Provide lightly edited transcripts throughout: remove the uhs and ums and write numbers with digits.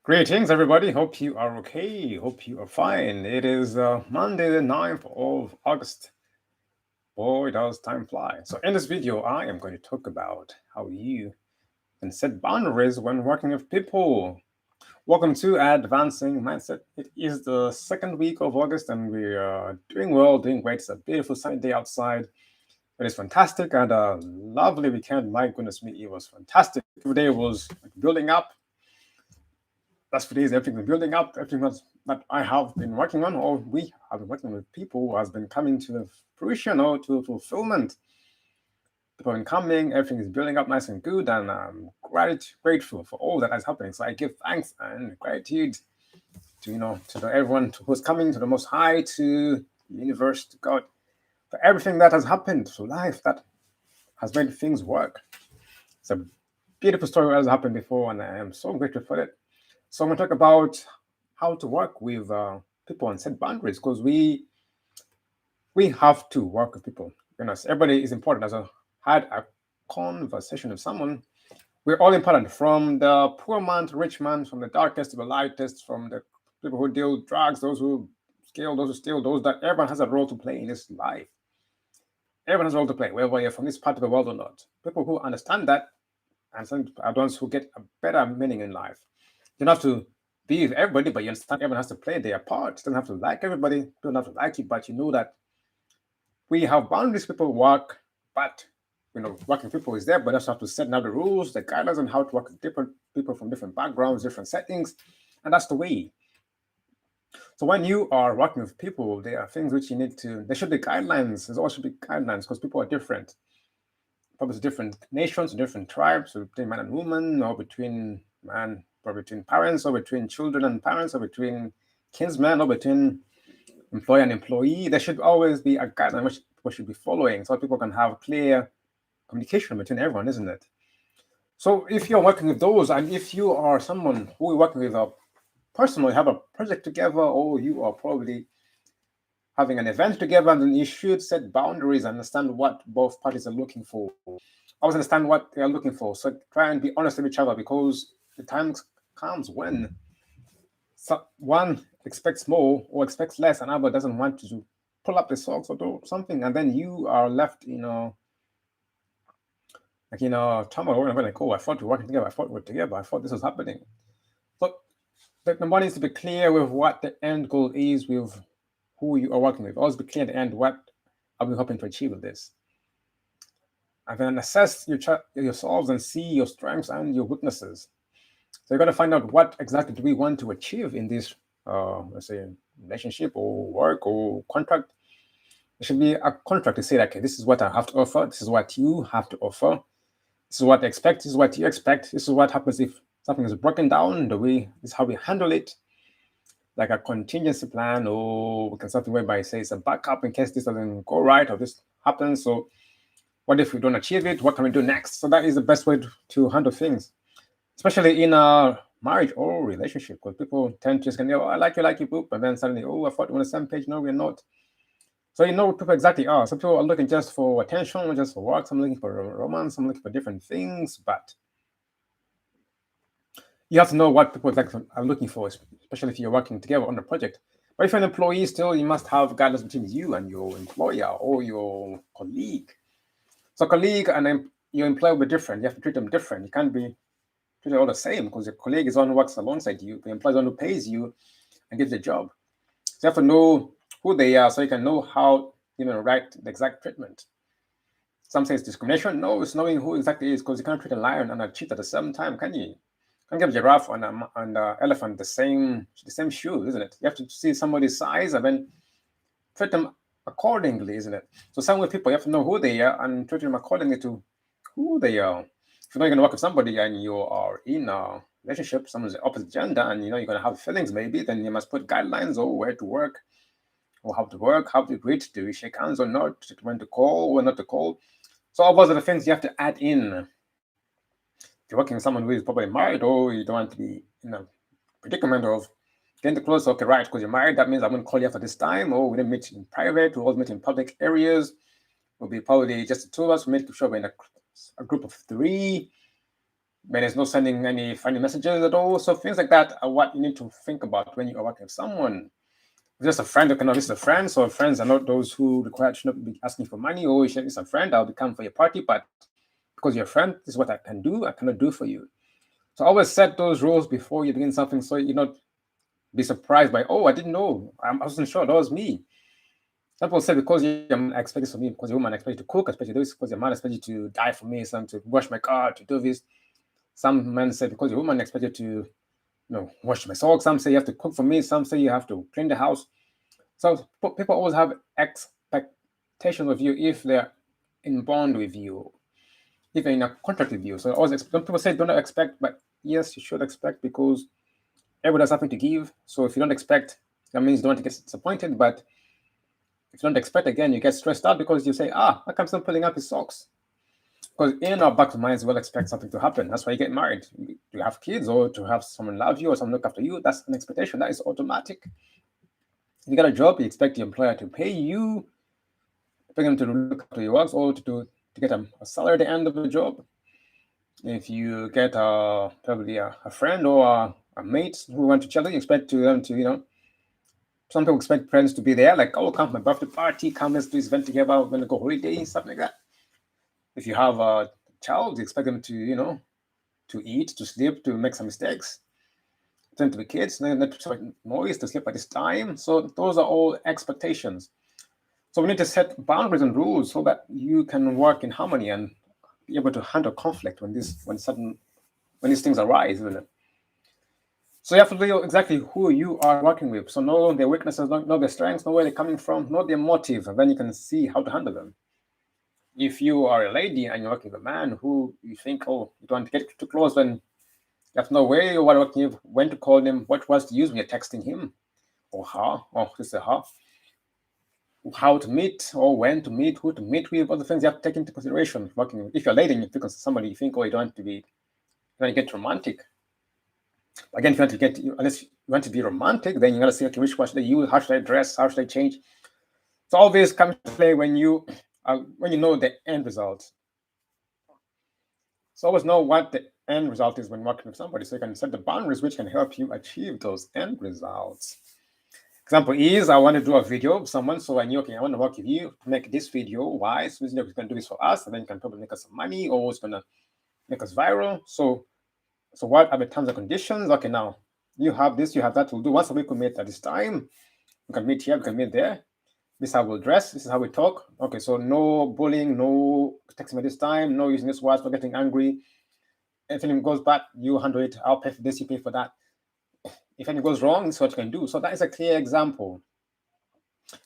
Greetings, everybody. Hope you are okay. Hope you are fine. It is Monday, the 9th of August. Boy, does time fly. So, in this video, I am going to talk about how you can set boundaries when working with people. Welcome to Advancing Mindset. It is the second week of August, and we are doing well, doing great. It's a beautiful sunny day outside. It is fantastic and a lovely weekend. My goodness me, it was fantastic. Every day was building up. That's for days everything building up, everything that I have been working on, or we have been working with people who has been coming to fruition or to fulfillment. People have been coming, everything is building up nice and good, and I'm grateful for all that is happening. So I give thanks and gratitude to everyone who's coming, to the Most High, to the universe, to God, for everything that has happened to life that has made things work. It's a beautiful story that has happened before, and I am so grateful for it. So I'm going to talk about how to work with people and set boundaries, because we have to work with people. Everybody is important. As I had a conversation with someone, we're all important, from the poor man to rich man, from the darkest to the lightest, from the people who deal drugs, those who scale, those who steal, those that everyone has a role to play in this life. Everyone has a role to play, whether you're from this part of the world or not. People who understand that and some are the ones who get a better meaning in life. You don't have to be with everybody, but you understand everyone has to play their part. You don't have to like everybody, you don't have to like you, but you know that we have boundaries. People work, but working people is there, but also have to set now the rules, the guidelines on how to work with different people from different backgrounds, different settings, and that's the way. So when you are working with people, there are things which you need to. There should be guidelines. There always should be guidelines, because people are different. Probably different nations, different tribes, so between man and woman, or between man, or between parents, or between children and parents, or between kinsmen, or between employer and employee. There should always be a guideline which people should be following, so people can have clear communication between everyone, isn't it? So if you're working with those, and if you are someone who is working with a personally, have a project together, or you are probably having an event together, then you should set boundaries and understand what both parties are looking for. Always understand what they are looking for. So try and be honest with each other, because the time comes when one expects more or expects less, and other doesn't want to pull up the socks or do something, and then you are left, turmoil. We're like, oh, I thought we were working together. I thought we were together. I thought this was happening. So the one needs to be clear with what the end goal is, with who you are working with. Always be clear at the end, what are we hoping to achieve with this? And then assess yourselves and see your strengths and your weaknesses. So you got to find out, what exactly do we want to achieve in this, let's say, relationship or work or contract. There should be a contract to say, okay, this is what I have to offer. This is what you have to offer. This is what I expect. This is what you expect. This is what happens if something is broken down. This is how we handle it, like a contingency plan, or we can something whereby say it's a backup in case this doesn't go right or this happens. So what if we don't achieve it? What can we do next? So that is the best way to handle things, especially in a marriage or relationship, because people tend to just go, oh, I like you, boop, and then suddenly, oh, I thought we're on the same page. No, we're not. So you know what people exactly are. Some people are looking just for attention, just for work. Some looking for romance. Some looking for different things. But you have to know what people are looking for, especially if you're working together on a project. But if you're an employee, still, you must have guidelines between you and your employer or your colleague. So colleague and your employer will be different. You have to treat them different. You can't be treated all the same, because your colleague is one who works alongside you. The employer is one who pays you and gives the job. So you have to know who they are, so you can know how right the exact treatment. Some say it's discrimination. No, it's knowing who exactly is, because you can't treat a lion and a cheetah at the same time, can you? You can't give a giraffe and an elephant the same shoes, isn't it? You have to see somebody's size and then treat them accordingly, isn't it? So some way people, you have to know who they are and treat them accordingly to who they are. If you're not going to work with somebody and you are in a relationship, someone's the opposite gender, and you're going to have feelings maybe, then you must put guidelines or where to work, or how to work, how to greet, do we shake hands or not, when to call, when not to call. So all those are the things you have to add in. If you're working with someone who is probably married, or you don't want to be in a predicament of getting close, okay, right, because you're married, that means I'm going to call you after this time, or we didn't meet in private, we always meet in public areas. We'll be probably just the two of us, we'll make sure we're in a group of 3. when there's no sending any funny messages at all. So things like that are what you need to think about when you are working with someone. If just a friend, okay, no, this is a friend. So friends are not those who require should not be asking for money. Or it's a friend, I'll become for your party, but because you're a friend, this is what I can do. I cannot do for you. So always set those rules before you begin something, so you're not be surprised by, oh, I didn't know. I wasn't sure that was me. Some people say because your man expects for me, because your woman expects you to cook, expect you to do this, because your man expects you to die for me, some to wash my car, to do this. Some men say because your woman expects you to, wash my socks. Some say you have to cook for me. Some say you have to clean the house. So people always have expectations of you if they're in bond with you, if they're in a contract with you. So always some people say don't expect, but yes, you should expect because everybody has something to give. So if you don't expect, that means you don't want to get disappointed. But if you don't expect, again, you get stressed out because you say, how come someone pulling up his socks? Because in our back of minds, we'll expect something to happen. That's why you get married. To have kids or to have someone love you or someone look after you. That's an expectation. That is automatic. If you got a job, you expect the employer to pay you, pay them to look after your works or to get a salary at the end of the job. If you get probably a friend or a mate who want to challenge, you expect them to, some people expect friends to be there, like, oh, come to my birthday party, come, let's do this event together, we're going to go holiday, stuff like that. If you have a child, you expect them to, to eat, to sleep, to make some mistakes, tend to be kids, not to noise, to sleep at this time. So those are all expectations. So we need to set boundaries and rules so that you can work in harmony and be able to handle conflict when these things arise, isn't it? So you have to know exactly who you are working with. So know their weaknesses, know their strengths, know where they're coming from, know their motive, and then you can see how to handle them. If you are a lady and you're working with a man who you think, oh, you don't want to get too close, then you have to know where you are working with, when to call him, what words to use when you're texting him or her, or just her, how to meet or when to meet, who to meet with, other things you have to take into consideration. Working with, if you're a lady and you think of somebody, you think, oh, you don't want to get romantic. Again, if you want to unless you want to be romantic, then you got to say, okay, which one should I use? How should I dress? How should I change? So all this comes to play when you know the end result. So always know what the end result is when working with somebody, so you can set the boundaries which can help you achieve those end results. Example is, I want to do a video of someone, so I knew, okay, I want to work with you to make this video. Why? So you can do this for us, and then you can probably make us some money, or it's gonna make us viral. So what are the terms and conditions? Okay, now you have this, you have that. We'll do once a week. We meet at this time. We can meet here. We can meet there. This is how we'll dress. This is how we talk. Okay, so no bullying, no texting at this time, no using this words, no getting angry. If anything goes bad, you handle it. I'll pay for this, you pay for that. If anything goes wrong, this is what you can do. So that is a clear example.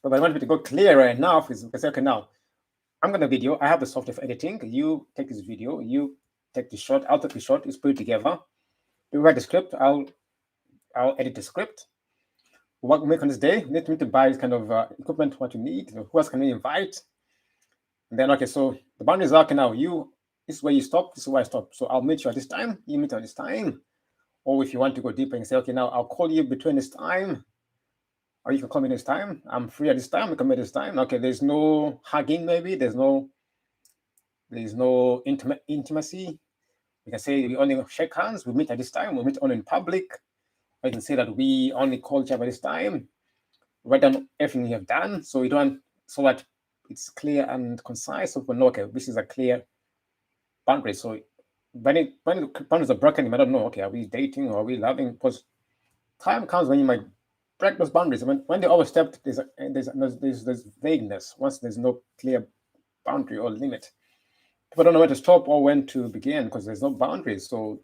But I want you to go clearer enough is because, okay, now I'm going to video. I have the software for editing. You take this video, you take the shot, I'll take the shot, you put it together. You write the script, I'll edit the script. What we make on this day, we need to buy this kind of equipment, what you need, who else can we invite? And then, okay, so the boundaries are, okay, now this is where you stop, this is where I stop. So I'll meet you at this time, you meet at this time. Or if you want to go deeper and say, okay, now I'll call you between this time, or you can call me this time. I'm free at this time, we can meet this time. Okay, there's no hugging, maybe, there's no intimacy. We can say we only shake hands, we meet at this time, we meet only in public. Or you can say that we only call each other this time. Write down everything you have done, so that it's clear and concise. So we know, okay, this is a clear boundary. So when the boundaries are broken, you might not know, okay, are we dating or are we loving? Because time comes when you might break those boundaries. When they overstep, there's vagueness. Once there's no clear boundary or limit, people don't know when to stop or when to begin because there's no boundaries. So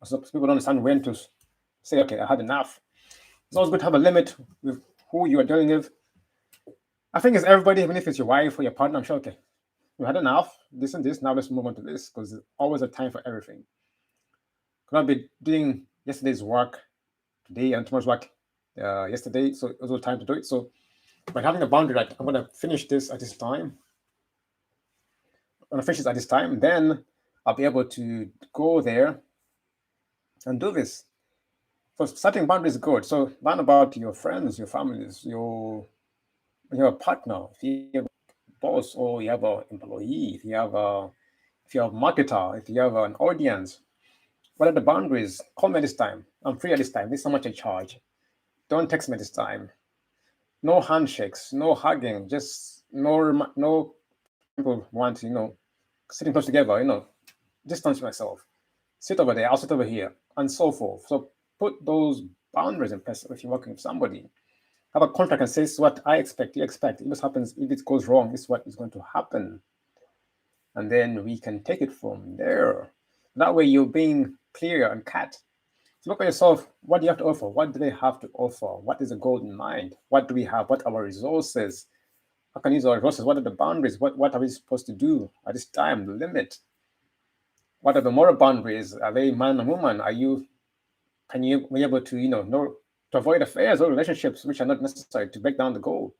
people don't understand when to say, okay, I had enough. It's always good to have a limit with who you are dealing with. I think it's everybody, even if it's your wife or your partner, I'm sure, okay, you had enough, this and this, now let's move on to this, because there's always a time for everything. Cannot be doing yesterday's work today and tomorrow's work yesterday, so there's no time to do it. So by having a boundary, like, I'm going to finish this at this time, when I finish this at this time, then I'll be able to go there and do this. So setting boundaries is good. So learn about your friends, your families, your partner, if you have a boss or you have an employee, if you have a marketer, if you have an audience, What are the boundaries? Call me this time. I'm free at this time. This is how much I charge. Don't text me this time. No handshakes, no hugging, just no, for example, want to, sitting close together, distance myself. Sit over there, I'll sit over here, and so forth. So put those boundaries in place if you're working with somebody. Have a contract and say, this is what I expect, you expect. If this happens, if it goes wrong, this is what is going to happen. And then we can take it from there. That way you're being clear and cut. So look at yourself. What do you have to offer? What do they have to offer? What is the goal in mind? What do we have? What are our resources? How can we use our resources? What are the boundaries? What are we supposed to do at this time? The limit. What are the moral boundaries? Are they man and woman? Can you be able to, know to avoid affairs or relationships which are not necessary to break down the goal?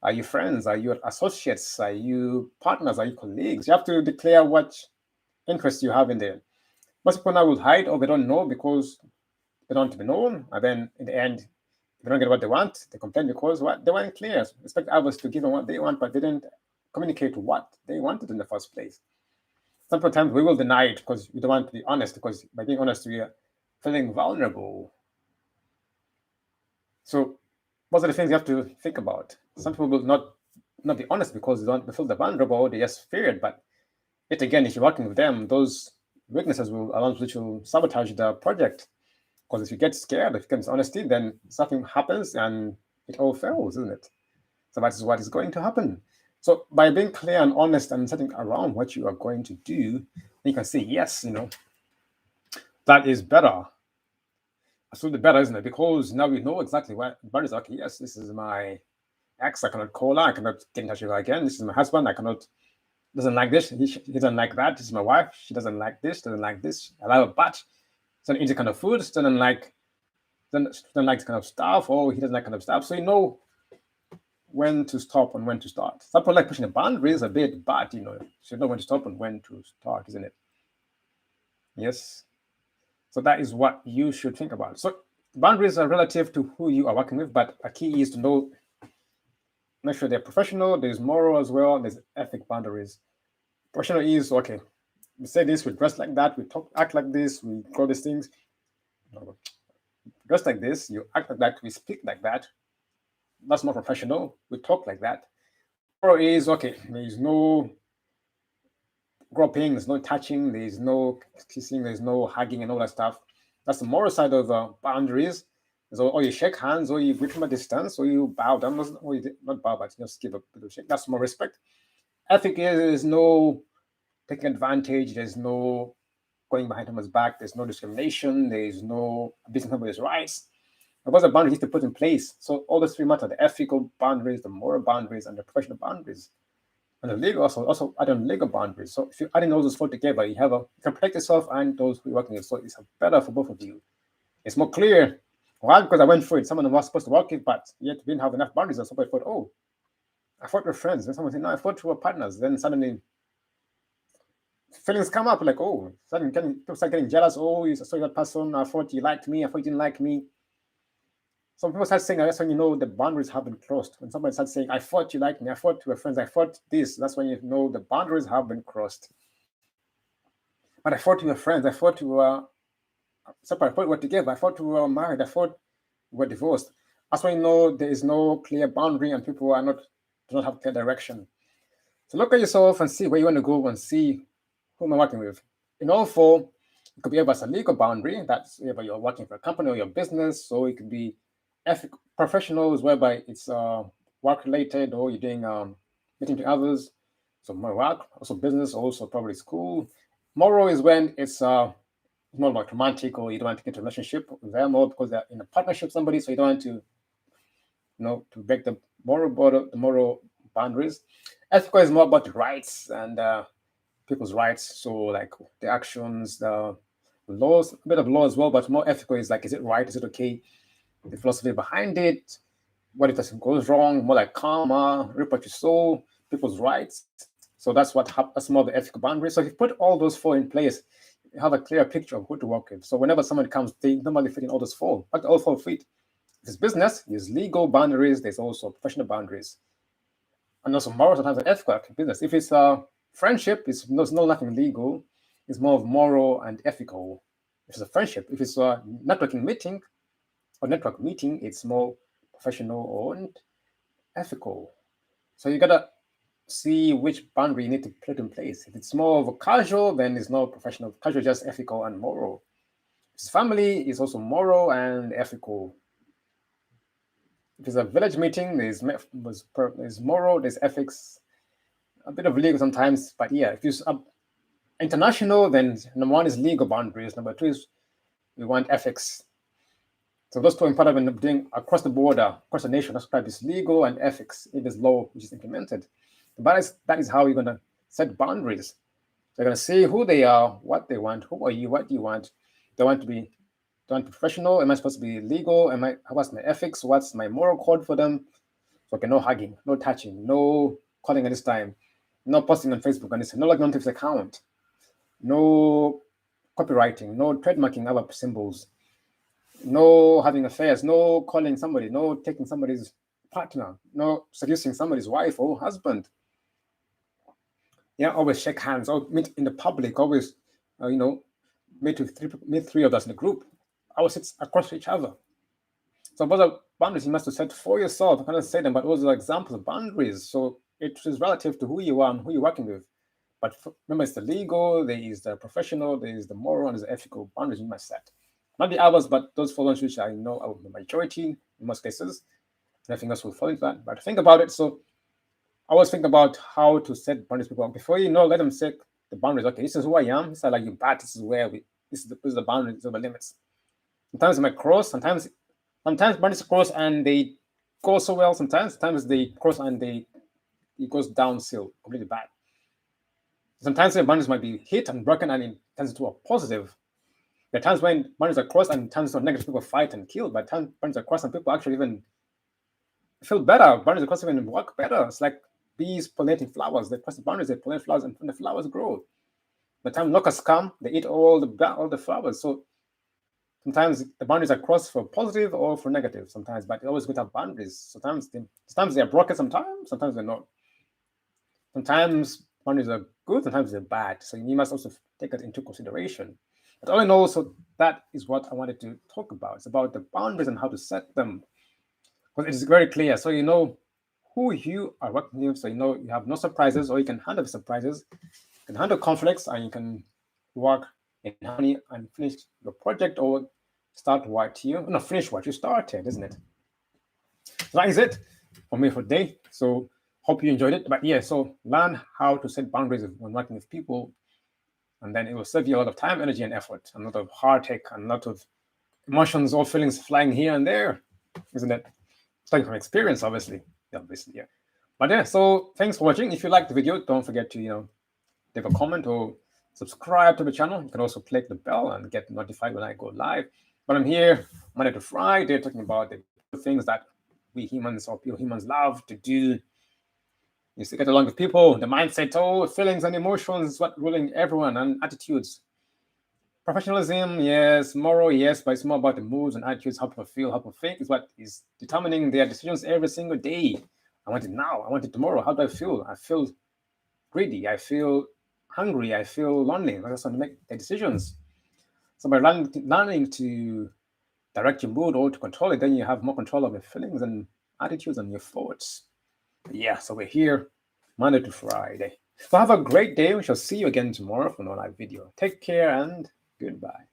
Are you friends? Are you associates? Are you partners? Are you colleagues? You have to declare what interests you have in there. Most people now will hide or they don't know because they don't want to be known. And then in the end, if they don't get what they want, they complain because what they weren't clear. Expect others to give them what they want, but they didn't communicate what they wanted in the first place. Sometimes we will deny it because we don't want to be honest, because by being honest, we are feeling vulnerable. So those are the things you have to think about. Some people will not be honest because they feel they're vulnerable, they just fear it. But yet again, if you're working with them, those weaknesses will allow you to sabotage the project. Because if you get scared, if you get honesty, then something happens and it all fails, isn't it? So that is what is going to happen. So by being clear and honest and setting around what you are going to do, you can say, yes, that is better. Absolutely better, isn't it? Because now we know exactly what boundaries are. Okay, yes, this is my ex. I cannot call her. I cannot get in touch with her again. This is my husband. I cannot, doesn't like this. He doesn't like that. This is my wife. She doesn't like this. Doesn't like this. I love a but. Doesn't eat the kind of food. Doesn't like this kind of stuff. Or he doesn't like kind of stuff. So you know when to stop and when to start. Some people like pushing the boundaries a bit, but you should know when to stop and when to start, isn't it? Yes. So that is what you should think about. So boundaries are relative to who you are working with, but a key is to know, make sure they're professional, there's moral as well, there's ethic boundaries. Professional is, okay, we say this, we dress like that, we act like this, we call these things. Dress like this, you act like that, we speak like that. That's more professional. We talk like that. Moral is, okay, there's no groping, there's no touching, there's no kissing, there's no hugging and all that stuff. That's the moral side of boundaries. So, or you shake hands, or you greet from a distance, or you bow down, or you not bow, but just give a bit of shake. That's more respect. Ethic is there's no taking advantage, there's no going behind someone's back, there's no discrimination, there's no abusing somebody's rights. Those are boundaries to put in place. So all those three matter: the ethical boundaries, the moral boundaries, and the professional boundaries. And the legal also add on legal boundaries. So if you're adding all those four together, you can protect yourself and those who are working with. So it's better for both of you. It's more clear. Why? Because I went through it. Someone was supposed to work it, but yet we didn't have enough boundaries. And somebody thought, oh, I thought we're friends. Then someone said, no, I thought we were partners. Then suddenly feelings come up like, oh, suddenly people start getting jealous. Oh, you saw that person. I thought you liked me. I thought you didn't like me. Some people start saying, that's when you know the boundaries have been crossed. When somebody starts saying, I thought you liked me, I thought we were friends, I thought this, that's when you know the boundaries have been crossed. But I thought we were friends, I thought we were separate, I thought we were together, I thought we were married, I thought we were divorced. That's when you know there is no clear boundary and people do not have clear direction. So look at yourself and see where you want to go and see who am I working with. In all four, it could be either as a legal boundary, that's either you're working for a company or your business, so it could be ethical professionals whereby it's work related or you're doing meeting to others. So more work, also business, also probably school. Moral is when it's more like romantic or you don't want to get a relationship with them or because they're in a partnership with somebody, so you don't want to to break the moral boundaries. Ethical is more about rights and people's rights. So like the actions, the laws, a bit of law as well, but more ethical is like, is it right? Is it okay? The philosophy behind it, what if something goes wrong, more like karma, reap what you sow, people's rights. So that's more the ethical boundary. So if you put all those four in place, you have a clear picture of who to work with. So whenever someone comes, they normally fit in all those four. But all four fit. If it's business, there's legal boundaries, there's also professional boundaries. And also moral, sometimes an ethical business. If it's friendship, there's nothing legal. is more of moral and ethical. If it's a friendship, if it's a networking meeting or network meeting, it's more professional and ethical. So you gotta see which boundary you need to put in place. If it's more of a casual, then it's not professional. Casual, just ethical and moral. If it's family, it's also moral and ethical. If it's a village meeting, there's moral, there's ethics, a bit of legal sometimes. But yeah, if it's international, then number one is legal boundaries. Number two is we want ethics. So those two are important when doing across the border, across the nation. That's why it's legal and ethics. It is law which is implemented. But that is how you're going to set boundaries. They're going to see who they are, what they want, who are you, what do you want. They want to be professional. Am I supposed to be legal? What's my ethics? What's my moral code for them? So okay, no hugging, no touching, no calling at this time, no posting on Facebook and this, no logging onto his account, no copywriting, no trademarking other symbols, no having affairs, no calling somebody, no taking somebody's partner, no seducing somebody's wife or husband. Yeah, always shake hands, or meet in the public, always, meet three of us in a group. Always sit across each other. So those are boundaries you must set for yourself. I cannot say them, but those are examples of boundaries. So it is relative to who you are and who you're working with. But remember, it's the legal, there is the professional, there is the moral, and there's the ethical boundaries you must set. Not the others, but those followers which I know are the majority in most cases. Nothing else will fall into that. But think about it. So I always think about how to set boundaries people. Before let them set the boundaries. Okay, this is who I am. This is like you bat. This is where this is the boundaries, these are the limits. Sometimes they might cross. Sometimes boundaries cross and they go so well. Sometimes they cross and it goes downhill, completely bad. Sometimes the boundaries might be hit and broken and it turns into a positive. There are times when boundaries are crossed and turns into negative, people fight and kill. But times boundaries are crossed and people actually even feel better. Boundaries are crossed even work better. It's like bees pollinating flowers. They cross the boundaries, they pollinate flowers, and the flowers grow. By the time locusts come, they eat all the flowers. So sometimes the boundaries are crossed for positive or for negative. Sometimes, but always without boundaries. Sometimes they are broken. Sometimes they're not. Sometimes boundaries are good. Sometimes they're bad. So you must also take it into consideration. But all in all, so that is what I wanted to talk about. It's about the boundaries and how to set them. Because it's very clear. So you know who you are working with. So you know you have no surprises, or you can handle surprises, you can handle conflicts, and you can work in harmony and finish your project or finish what you started, isn't it? So that is it for me for today. So hope you enjoyed it. But yeah, so learn how to set boundaries when working with people, and then it will save you a lot of time, energy, and effort, and a lot of heartache, and a lot of emotions, all feelings flying here and there, isn't it? Talking from experience, obviously, yeah. But yeah, so thanks for watching. If you liked the video, don't forget to leave a comment or subscribe to the channel. You can also click the bell and get notified when I go live. But I'm here Monday to Friday talking about the things that we humans or pure humans love to do. Is to get along with people, the mindset, feelings and emotions is what ruling everyone, and attitudes. Professionalism, yes. Moral, yes. But it's more about the moods and attitudes, how people feel, how people think is what is determining their decisions every single day. I want it now. I want it tomorrow. How do I feel? I feel greedy. I feel hungry. I feel lonely. I just want to make the decisions. So by learning to direct your mood or to control it, then you have more control of your feelings and attitudes and your thoughts. Yeah, so we're here Monday to Friday. So have a great day. We shall see you again tomorrow for another live video. Take care and goodbye.